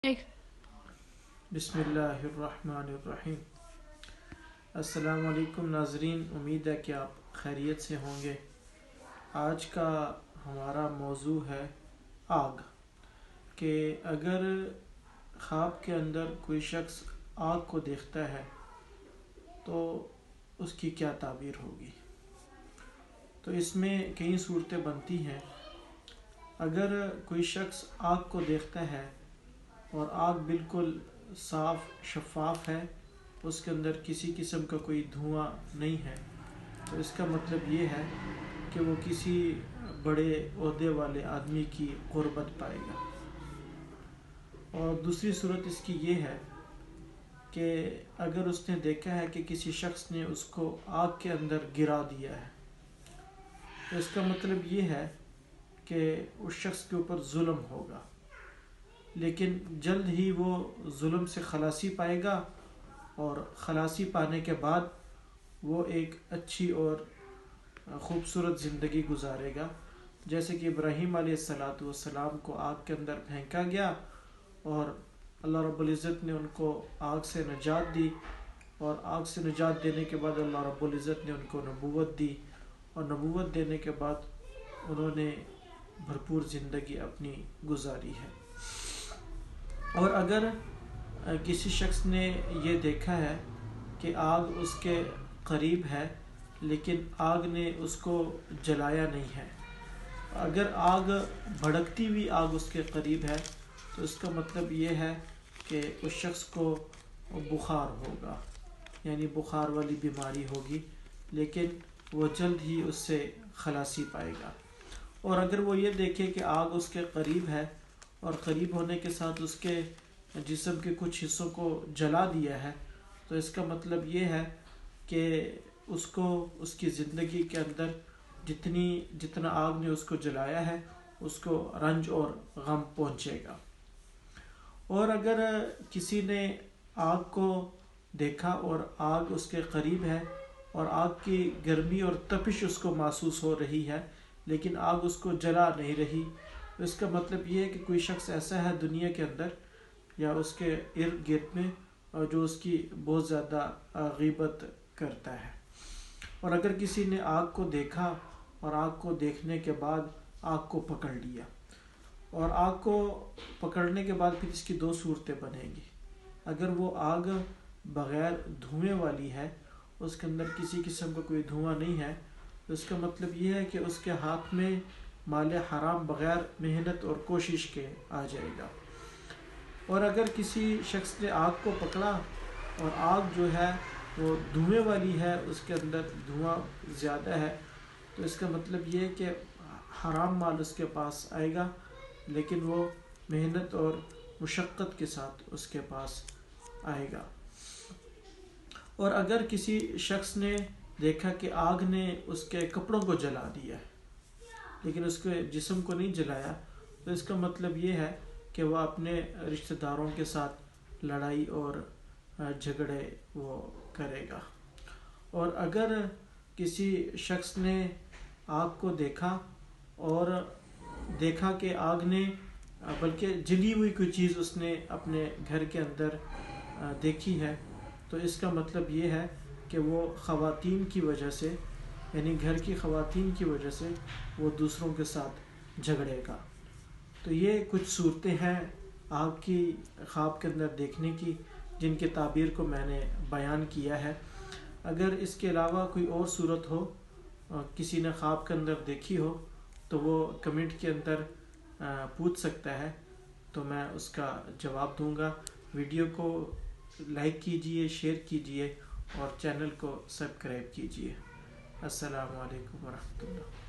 ایک بسم اللہ الرحمن الرحیم۔ السلام علیکم ناظرین، امید ہے کہ آپ خیریت سے ہوں گے۔ آج کا ہمارا موضوع ہے آگ، کہ اگر خواب کے اندر کوئی شخص آگ کو دیکھتا ہے تو اس کی کیا تعبیر ہوگی۔ تو اس میں کئی صورتیں بنتی ہیں۔ اگر کوئی شخص آگ کو دیکھتا ہے اور آگ بالکل صاف شفاف ہے، اس کے اندر کسی قسم کا کوئی دھواں نہیں ہے، تو اس کا مطلب یہ ہے کہ وہ کسی بڑے عہدے والے آدمی کی قربت پائے گا۔ اور دوسری صورت اس کی یہ ہے کہ اگر اس نے دیکھا ہے کہ کسی شخص نے اس کو آگ کے اندر گرا دیا ہے، تو اس کا مطلب یہ ہے کہ اس شخص کے اوپر ظلم ہوگا، لیکن جلد ہی وہ ظلم سے خلاصی پائے گا، اور خلاصی پانے کے بعد وہ ایک اچھی اور خوبصورت زندگی گزارے گا۔ جیسے کہ ابراہیم علیہ السلام کو آگ کے اندر پھینکا گیا اور اللہ رب العزت نے ان کو آگ سے نجات دی، اور آگ سے نجات دینے کے بعد اللہ رب العزت نے ان کو نبوت دی، اور نبوت دینے کے بعد انہوں نے بھرپور زندگی اپنی گزاری ہے۔ اور اگر کسی شخص نے یہ دیکھا ہے کہ آگ اس کے قریب ہے لیکن آگ نے اس کو جلایا نہیں ہے، اگر آگ بھڑکتی ہوئی آگ اس کے قریب ہے، تو اس کا مطلب یہ ہے کہ اس شخص کو بخار ہوگا، یعنی بخار والی بیماری ہوگی، لیکن وہ جلد ہی اس سے خلاصی پائے گا۔ اور اگر وہ یہ دیکھے کہ آگ اس کے قریب ہے اور قریب ہونے کے ساتھ اس کے جسم کے کچھ حصوں کو جلا دیا ہے، تو اس کا مطلب یہ ہے کہ اس کو اس کی زندگی کے اندر جتنا آگ نے اس کو جلایا ہے، اس کو رنج اور غم پہنچے گا۔ اور اگر کسی نے آگ کو دیکھا اور آگ اس کے قریب ہے اور آگ کی گرمی اور تپش اس کو محسوس ہو رہی ہے، لیکن آگ اس کو جلا نہیں رہی، تو اس کا مطلب یہ ہے کہ کوئی شخص ایسا ہے دنیا کے اندر یا اس کے ارد گرد میں جو اس کی بہت زیادہ غیبت کرتا ہے۔ اور اگر کسی نے آگ کو دیکھا اور آگ کو دیکھنے کے بعد آگ کو پکڑ لیا، اور آگ کو پکڑنے کے بعد پھر اس کی دو صورتیں بنیں گی۔ اگر وہ آگ بغیر دھوئیں والی ہے، اس کے اندر کسی قسم کا کوئی دھواں نہیں ہے، تو اس کا مطلب یہ ہے کہ اس کے ہاتھ میں مال حرام بغیر محنت اور کوشش کے آ جائے گا۔ اور اگر کسی شخص نے آگ کو پکڑا اور آگ جو ہے وہ دھوئیں والی ہے، اس کے اندر دھواں زیادہ ہے، تو اس کا مطلب یہ ہے کہ حرام مال اس کے پاس آئے گا، لیکن وہ محنت اور مشقت کے ساتھ اس کے پاس آئے گا۔ اور اگر کسی شخص نے دیکھا کہ آگ نے اس کے کپڑوں کو جلا دیا لیکن اس کے جسم کو نہیں جلایا، تو اس کا مطلب یہ ہے کہ وہ اپنے رشتہ داروں کے ساتھ لڑائی اور جھگڑے وہ کرے گا۔ اور اگر کسی شخص نے آگ کو دیکھا اور دیکھا کہ آگ نے بلکہ جلی ہوئی کوئی چیز اس نے اپنے گھر کے اندر دیکھی ہے، تو اس کا مطلب یہ ہے کہ وہ خواتین کی وجہ سے، یعنی گھر کی خواتین کی وجہ سے وہ دوسروں کے ساتھ جھگڑے گا۔ تو یہ کچھ صورتیں ہیں آگ کی خواب کے اندر دیکھنے کی، جن کی تعبیر کو میں نے بیان کیا ہے۔ اگر اس کے علاوہ کوئی اور صورت ہو، کسی نے خواب کے اندر دیکھی ہو، تو وہ کمنٹ کے اندر پوچھ سکتا ہے، تو میں اس کا جواب دوں گا۔ ویڈیو کو لائک کیجئے، شیئر کیجئے اور چینل کو سبسکرائب کیجئے۔ السلام علیکم ورحمۃ اللہ۔